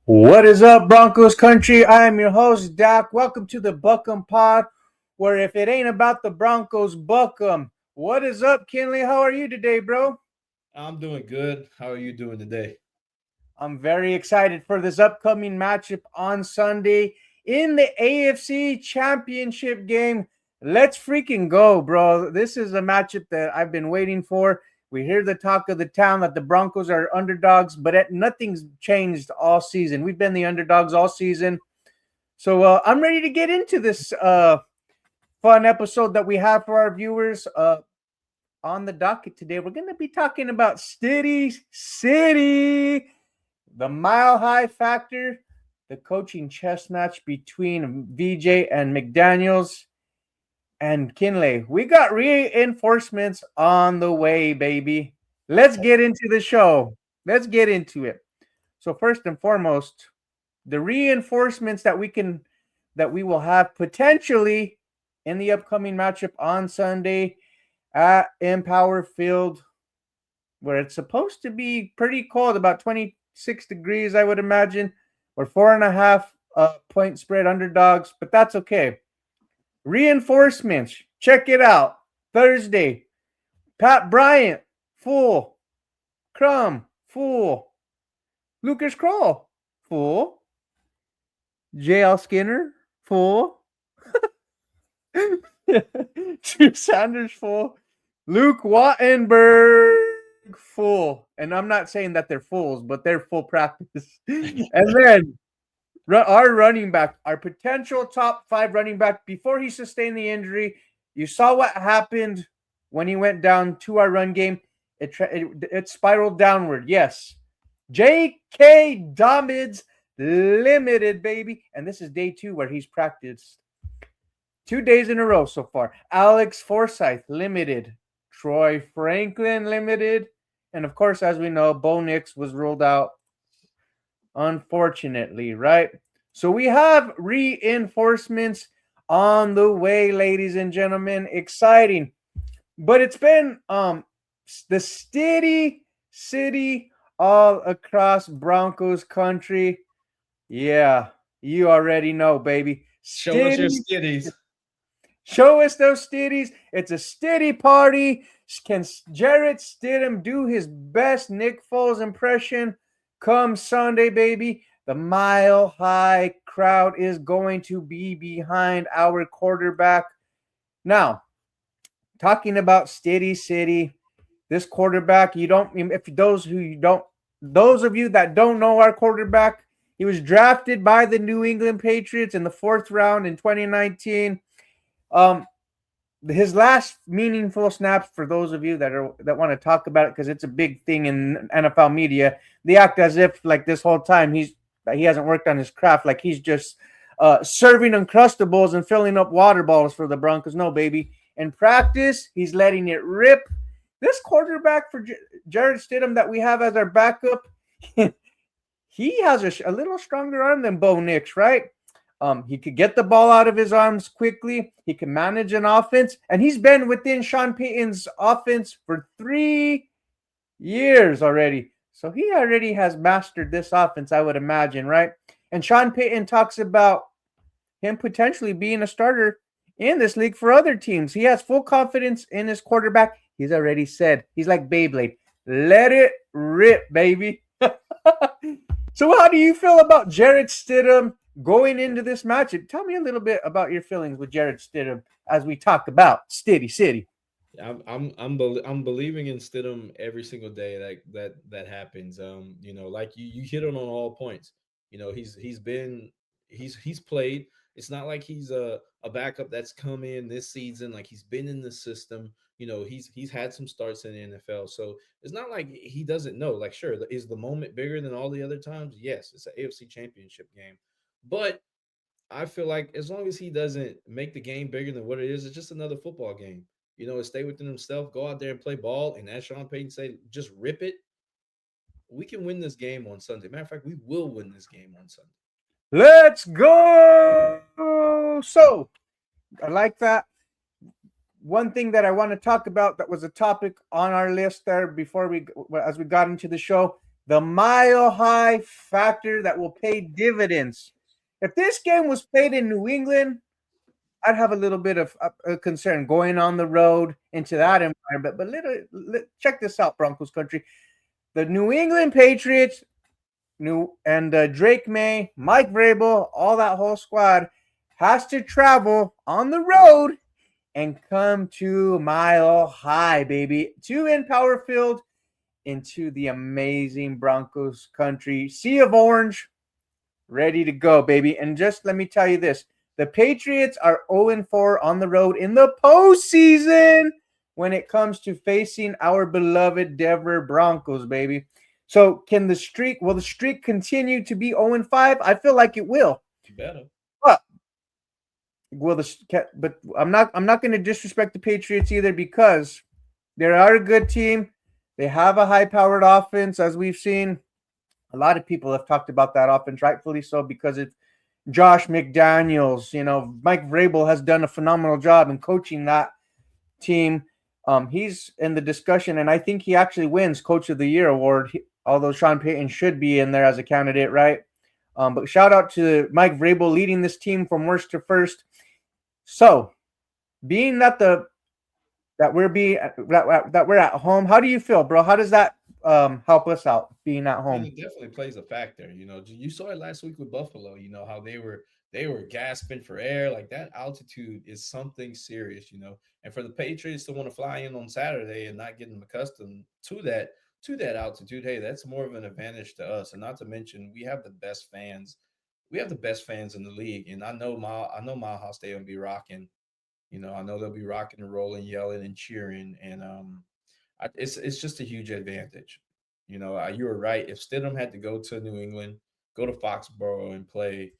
What is up, Broncos country? I am your host, Dak. Welcome to the Buck'em Pod, where if it ain't about the Broncos, buck 'em. What is up, Kinley? How are you today, bro? I'm doing good. How are you doing today? I'm very excited for this upcoming matchup on Sunday in the AFC Championship game. Let's freaking go, bro. This is a matchup that I've been waiting for. We hear the talk of the town that the Broncos are underdogs, but nothing's changed all season. We've been the underdogs all season. So I'm ready to get into this fun episode that we have for our viewers. On the docket today, we're going to be talking about City, the Mile High Factor, the coaching chess match between VJ and McDaniels and Kinlay. We got reinforcements on the way, baby. Let's get into the show. Let's get into it. So first and foremost, the reinforcements that we will have potentially in the upcoming matchup on Sunday at Empower Field, where it's supposed to be pretty cold, about 26 degrees, I would imagine. We're 4.5 point spread underdogs, but that's okay. Reinforcements, check it out. Thursday, Pat Bryant, full. Crum, full. Lucas Kroll, full. JL Skinner, full. Drew Sanders, full. Luke Wattenberg, full. And I'm not saying that they're fools, but they're full practice. And then our running back, our potential top 5 running back, before he sustained the injury, you saw what happened when he went down to our run game. It spiraled downward. Yes. J.K. Dobbins limited, baby. And this is day 2 where he's practiced 2 days in a row so far. Alex Forsyth limited. Troy Franklin limited. And of course, as we know, Bo Nix was ruled out, unfortunately, right? So we have reinforcements on the way, ladies and gentlemen. Exciting. But it's been the city all across Broncos country. Yeah, you already know, baby. Show us your Stiddy, skitties. show us those stitties. It's a stitty party. Can Jarrett Stidham do his best Nick Foles impression come Sunday, baby? The Mile High crowd is going to be behind our quarterback. Now, talking about Stiddy City, this quarterback, those of you that don't know our quarterback, he was drafted by the New England Patriots in the 4th round in 2019. His last meaningful snaps, for those of you that want to talk about it, because it's a big thing in NFL media, they act as if like this whole time he hasn't worked on his craft, like he's just serving Uncrustables and filling up water bottles for the Broncos. No, baby. In practice, he's letting it rip. This quarterback for Jarrett Stidham that we have as our backup, he has a little stronger arm than Bo Nix, right? He could get the ball out of his arms quickly. He can manage an offense, and he's been within Sean Payton's offense for 3 years already. So he already has mastered this offense, I would imagine, right? And Sean Payton talks about him potentially being a starter in this league for other teams. He has full confidence in his quarterback. He's already said, he's like Beyblade. Let it rip, baby. So how do you feel about Jarrett Stidham going into this matchup? Tell me a little bit about your feelings with Jarrett Stidham as we talk about Stiddy City. I'm believing in Stidham every single day that happens. Like you hit on all points. He's played. It's not like he's a backup that's come in this season. Like he's been in the system. He's had some starts in the NFL. So it's not like he doesn't know. Like, sure, is the moment bigger than all the other times? Yes, it's an AFC championship game. But I feel like as long as he doesn't make the game bigger than what it is, it's just another football game. Stay within himself, go out there and play ball. And as Sean Payton said, just rip it. We can win this game on Sunday. Matter of fact, we will win this game on Sunday. Let's go. So I like that. One thing that I want to talk about that was a topic on our list there before as we got into the show, The mile high factor that will pay dividends. If this game was played in New England, I'd have a little bit of a concern going on the road into that environment. But check this out, Broncos country. The New England Patriots, Drake May, Mike Vrabel, all that whole squad has to travel on the road and come to Mile High, baby, to in Power Field into the amazing Broncos country, sea of orange, ready to go, baby. And just let me tell you this: the Patriots are 0-4 on the road in the postseason when it comes to facing our beloved Denver Broncos, baby. So, will the streak continue to be 0-5? I feel like it will. Better. But I'm not going to disrespect the Patriots either, because they are a good team. They have a high-powered offense, as we've seen. A lot of people have talked about that offense, rightfully so, because it's Josh McDaniels. Mike Vrabel has done a phenomenal job in coaching that team. He's in the discussion, and I think he actually wins Coach of the Year award, although Sean Payton should be in there as a candidate, right? But shout out to Mike Vrabel leading this team from worst to first. So, being that we're at home, how do you feel, bro? How does that help us out being at I mean, home? it definitely plays a factor. You saw it last week with Buffalo. How they were gasping for air. Like, that altitude is something serious. And for the Patriots to want to fly in on Saturday and not getting accustomed to that altitude, hey, that's more of an advantage to us. And not to mention, we have the best fans. We have the best fans in the league, and I know Mile State will be rocking. I know they'll be rocking and rolling, yelling and cheering, and it's just a huge advantage. You were right. If Stidham had to go to New England, go to Foxborough and play,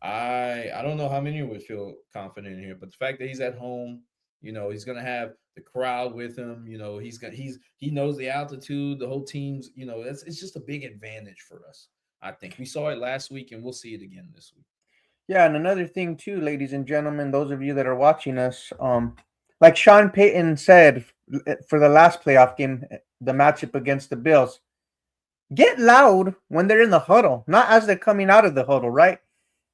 I don't know how many would feel confident in here. But the fact that he's at home, he's gonna have the crowd with him. He knows the altitude. The whole team's, it's just a big advantage for us. I think we saw it last week, and we'll see it again this week. Yeah, and another thing too, ladies and gentlemen, those of you that are watching us, like Sean Payton said for the last playoff game, the matchup against the Bills, get loud when they're in the huddle, not as they're coming out of the huddle, right?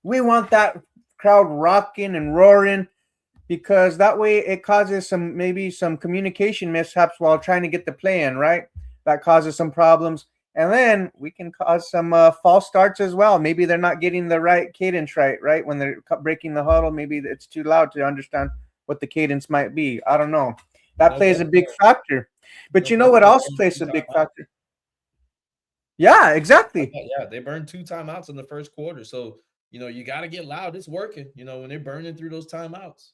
We want that crowd rocking and roaring, because that way it causes maybe some communication mishaps while trying to get the play in, right? That causes some problems. And then we can cause some false starts as well. Maybe they're not getting the right cadence right? When they're breaking the huddle, maybe it's too loud to understand what the cadence might be. I don't know. That No plays a doubt. big factor. But you know what Buffalo else burned plays two a big timeouts. factor? Yeah, exactly. Yeah, they burned two timeouts in the first quarter. So, you got to get loud. It's working, when they're burning through those timeouts.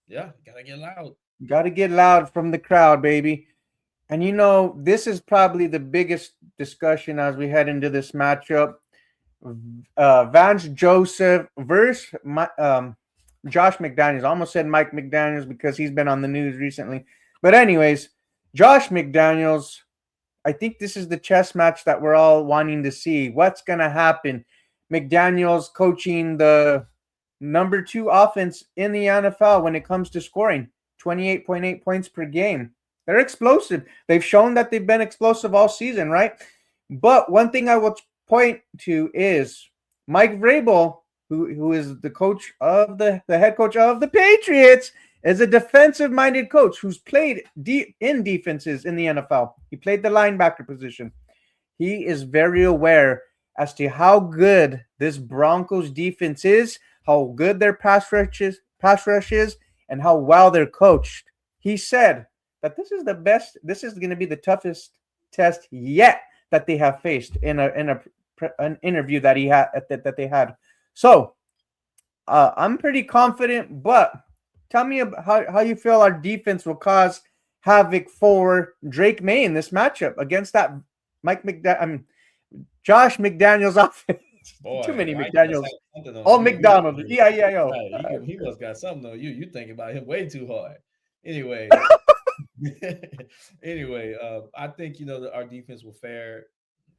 Yeah, you got to get loud. You got to get loud from the crowd, baby. And this is probably the biggest discussion as we head into this matchup. Vance Joseph versus Josh McDaniels. I almost said Mike McDaniels because he's been on the news recently. But anyways, Josh McDaniels, I think this is the chess match that we're all wanting to see. What's going to happen? McDaniels coaching the number 2 offense in the NFL when it comes to scoring, 28.8 points per game. They're explosive. They've shown that they've been explosive all season, right? But one thing I will point to is Mike Vrabel, who is the coach of the head coach of the Patriots, is a defensive-minded coach who's played in defenses in the NFL. He played the linebacker position. He is very aware as to how good this Broncos defense is, how good their pass rush is, and how well they're coached. He said that this is the best. This is going to be the toughest test yet that they have faced in an interview that he had that they had. So I'm pretty confident. But tell me about how you feel our defense will cause havoc for Drake May in this matchup against that Josh McDaniels offense. Too Boy, many Mike must McDaniels. have something on All you. McDonald. E-I-E-I-O. Right, he must got something on you. You think about him way too hard. Anyway, anyway, I think that our defense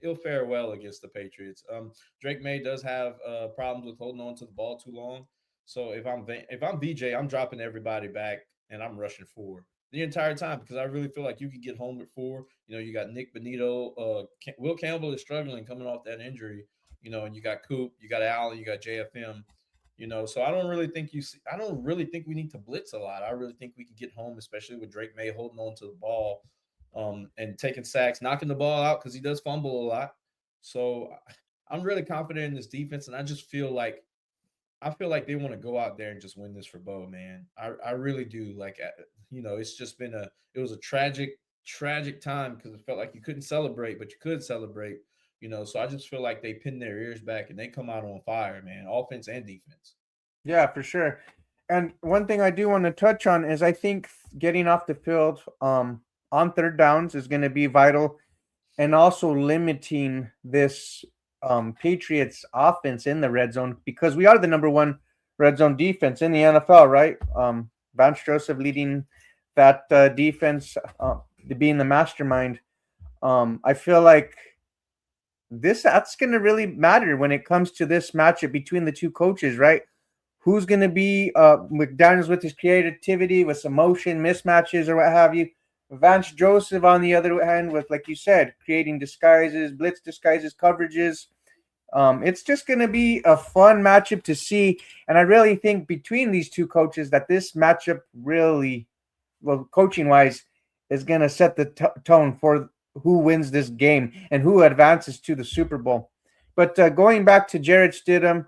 it'll fare well against the Patriots. Drake May does have problems with holding on to the ball too long. So if I'm VJ, I'm dropping everybody back and I'm rushing forward. the entire time because I really feel like you could get home with four. You know, you got Nick Benito, Will Campbell is struggling coming off that injury. You know, and you got Coop, you got Allen, you got JFM. You know, so I don't really think I don't really think we need to blitz a lot. I really think we can get home, especially with Drake May holding on to the ball, and taking sacks, knocking the ball out because he does fumble a lot. So I'm really confident in this defense, and I feel like they want to go out there and just win this for Bo, man. I really do. Like, you know, it's just been it was a tragic time because it felt like you couldn't celebrate, but you could celebrate. You know, so I just feel like they pin their ears back and they come out on fire, man, offense and defense. Yeah, for sure. And one thing I do want to touch on is I think getting off the field on third downs is going to be vital, and also limiting this Patriots offense in the red zone because we are the number one red zone defense in the NFL, right? Vance Joseph leading that defense, being the mastermind. I feel like that's going to really matter when it comes to this matchup between the two coaches, right? Who's going to be McDaniels with his creativity, with some motion mismatches or what have you. Vance Joseph, on the other hand, with, like you said, creating disguises, blitz disguises, coverages. It's just going to be a fun matchup to see. And I really think between these two coaches that this matchup really, well, coaching wise, is going to set the tone for who wins this game and who advances to the Super Bowl. But going back to Jarrett Stidham,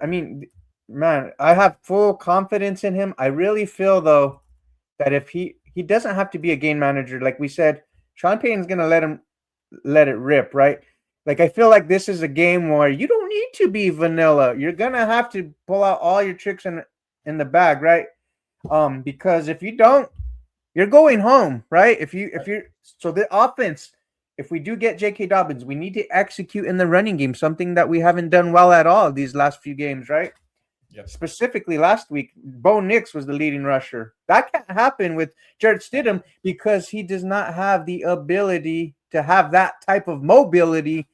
I mean, man, I have full confidence in him. I really feel, though, that if he doesn't have to be a game manager, like we said, Sean Payton's going to let it rip, right? Like, I feel like this is a game where you don't need to be vanilla. You're gonna have to pull out all your tricks in the bag, right? Because if you don't, you're going home, right? If you're so the offense, if we do get J.K. Dobbins, we need to execute in the running game, something that we haven't done well at all these last few games, right? Yep. Specifically last week, Bo Nix was the leading rusher. That can't happen with Jarrett Stidham because he does not have the ability to have that type of mobility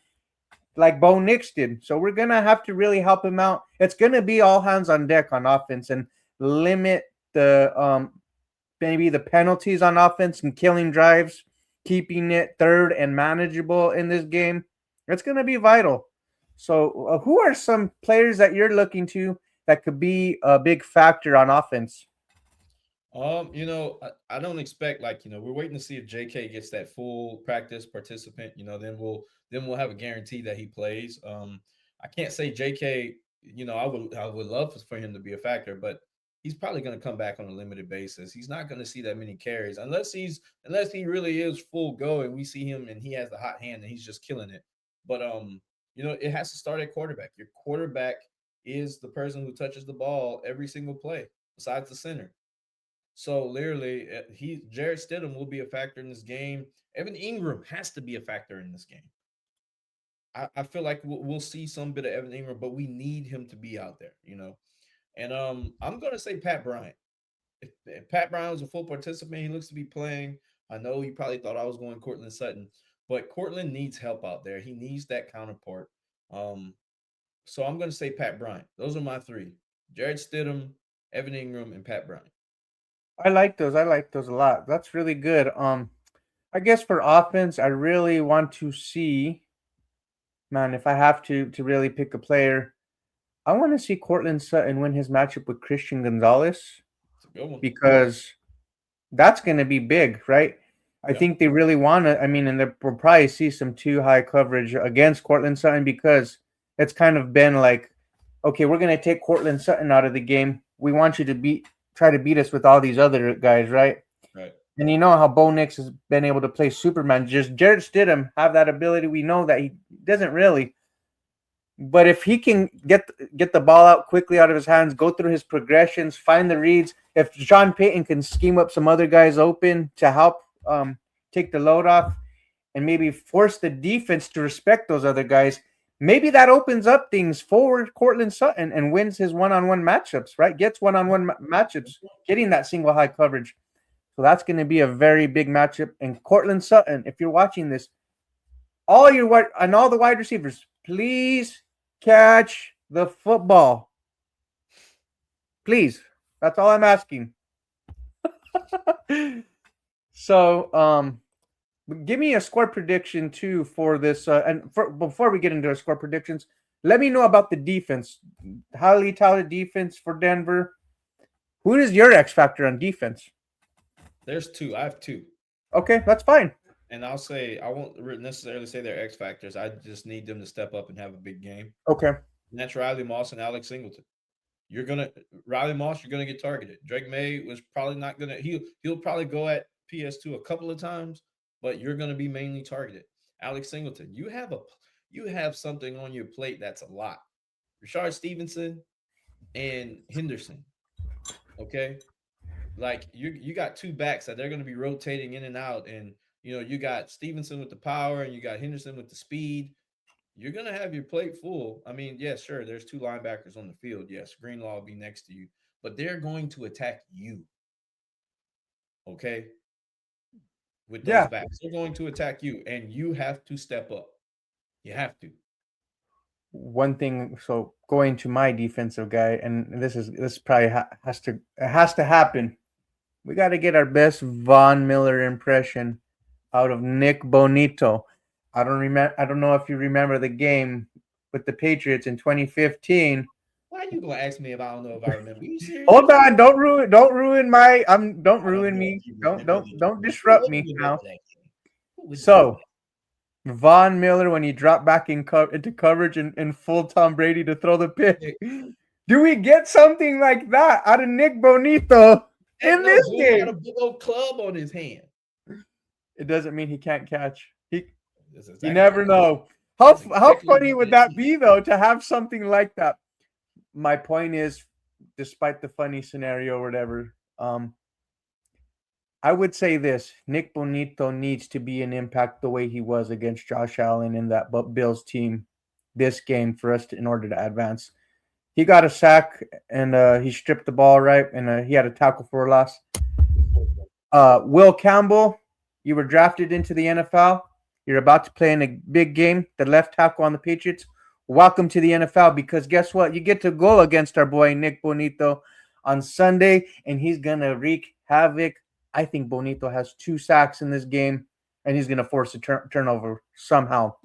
like Bo Nix did. So we're gonna have to really help him out. It's gonna be all hands on deck on offense and limit the maybe the penalties on offense and killing drives, keeping it third and manageable in this game. It's gonna be vital. So who are some players that you're looking to that could be a big factor on offense? You know, I don't expect like, you know, we're waiting to see if JK gets that full practice participant, you know, then we'll have a guarantee that he plays. I can't say JK, you know, I would love for him to be a factor, but he's probably going to come back on a limited basis. He's not going to see that many carries unless he really is full go and we see him and he has the hot hand and he's just killing it. But you know, it has to start at quarterback. Your quarterback is the person who touches the ball every single play besides the center. So literally, he Jared Stidham will be a factor in this game. Evan Ingram has to be a factor in this game. I feel like we'll see some bit of Evan Ingram, but we need him to be out there, you know. And I'm gonna say Pat Bryant. If Pat Bryant was a full participant, he looks to be playing. I know he probably thought I was going Cortland Sutton, but Cortland needs help out there. He needs that counterpart. Um, so I'm gonna say Pat Bryant. Those are my three: Jared Stidham, Evan Ingram, and Pat Bryant. I like those. I like those a lot. That's really good. I guess for offense, I really want to see, man, if I have to really pick a player, I want to see Cortland Sutton win his matchup with Christian Gonzalez It's a good one. because that's going to be big, right? I Yep. think they really want to. I mean, and we'll probably see some too high coverage against Cortland Sutton because it's kind of been like, okay, we're going to take Cortland Sutton out of the game. We want you to try to beat us with all these other guys, right? Right. And you know how Bo Nix has been able to play Superman. Just Jared Stidham have that ability. We know that he doesn't really. But if he can get the ball out quickly out of his hands, go through his progressions, find the reads, if Sean Payton can scheme up some other guys open to help take the load off and maybe force the defense to respect those other guys, maybe that opens up things for Cortland Sutton and wins his one-on-one matchups, right? Gets one-on-one matchups, getting that single high coverage. So that's going to be a very big matchup. And Cortland Sutton, if you're watching this, all the wide receivers, please catch the football. Please. That's all I'm asking. So, give me a score prediction too for this. Before we get into our score predictions, let me know about the defense. Highly touted defense for Denver. Who is your X factor on defense? There's two. I have two. Okay, that's fine. And I'll say I won't necessarily say they're X factors. I just need them to step up and have a big game. Okay. And that's Riley Moss and Alex Singleton. Riley Moss, you're gonna get targeted. Drake May was probably not gonna he'll probably go at PS2 a couple of times, but you're gonna be mainly targeted. Alex Singleton, you have something on your plate that's a lot. Rashard Stevenson and Henderson. Okay. Like you got two backs that they're gonna be rotating in and out, and you got Stevenson with the power and you got Henderson with the speed. You're gonna have your plate full. I mean, yes, sure, there's two linebackers on the field. Yes, Greenlaw will be next to you, but they're going to attack you. Okay, with those Yeah. backs, they're going to attack you, and you have to step up. You have to. One thing. So going to my defensive guy, and this probably has to happen. We got to get our best Von Miller impression out of Nick Bonito. I don't know if you remember the game with the Patriots in 2015. Why are you gonna ask me if I don't know if I remember? Are you serious? Hold on, don't ruin my don't ruin me. Don't disrupt me now. So Von Miller, when he dropped back into coverage and full Tom Brady to throw the pick. Do we get something like that out of Nick Bonito in this game? He got a big old club on his hand. It doesn't mean he can't catch. Exactly You never know. How funny would that be, though, to have something like that? My point is, despite the funny scenario or whatever, I would say this: Nick Bonito needs to be an impact the way he was against Josh Allen in that Bills team this game for us in order to advance. He got a sack and he stripped the ball right, and he had a tackle for a loss. Will Campbell, you were drafted into the NFL. You're about to play in a big game, the left tackle on the Patriots. Welcome to the NFL, because guess what? You get to go against our boy Nick Bonito on Sunday, and he's going to wreak havoc. I think Bonito has 2 sacks in this game, and he's going to force a turnover somehow.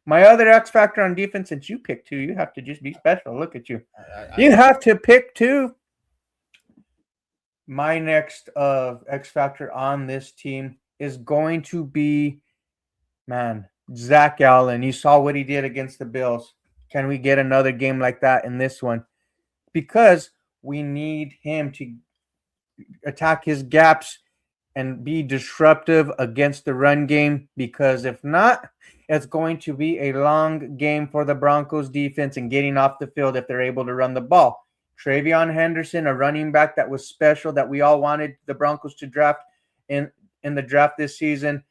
My other X factor on defense, since you picked 2, you have to just be special. Look at you. You have to pick 2. My next X factor on this team is going to be, Zach Allen. You saw what he did against the Bills. Can we get another game like that in this one? Because we need him to attack his gaps and be disruptive against the run game, because if not, it's going to be a long game for the Broncos defense and getting off the field if they're able to run the ball. Travion Henderson, a running back that was special, that we all wanted the Broncos to draft in the draft this season.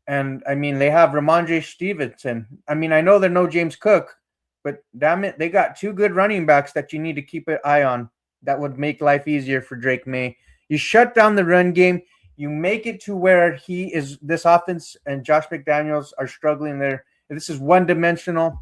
And, I mean, they have Ramondre Stevenson. I mean, I know they're no James Cook, but damn it, they got 2 good running backs that you need to keep an eye on. That would make life easier for Drake May. You shut down the run game. You make it to where this offense and Josh McDaniels are struggling there. If this is one-dimensional,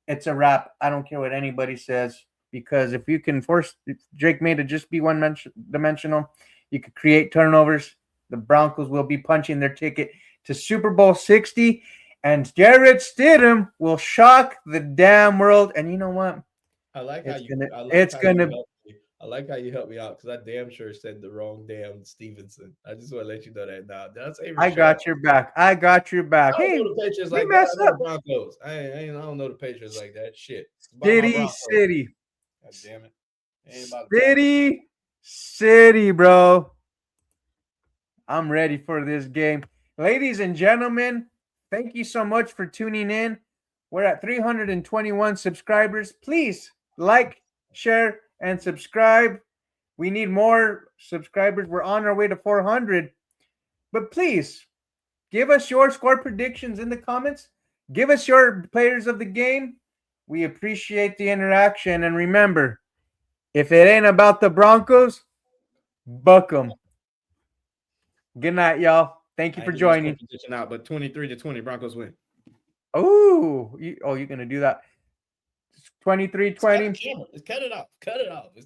it's a wrap. I don't care what anybody says, because if you can force Drake May to just be one-dimensional, you could create turnovers. The Broncos will be punching their ticket to Super Bowl 60, and Jarrett Stidham will shock the damn world. And you know what? I like how you helped me out, because I damn sure said the wrong damn Stevenson. I just want to let you know that now. I got your back. I got your back. I don't know the Patriots like that. I know the Broncos. I don't know the Patriots like that. Shit. City. God damn it. City, bro. I'm ready for this game. Ladies and gentlemen, thank you so much for tuning in. We're at 321 subscribers. Please like, share, and subscribe. We need more subscribers. We're on our way to 400. But please, give us your score predictions in the comments. Give us your players of the game. We appreciate the interaction. And remember, if it ain't about the Broncos, buck 'em. Good night, y'all. Thank you for joining. Out, but 23-20, Broncos win. Oh, you're gonna do that. 23-20. Cut it off.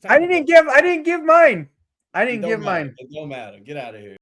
I didn't give mine. I It didn't don't give matter. mine. It don't matter. Get out of here.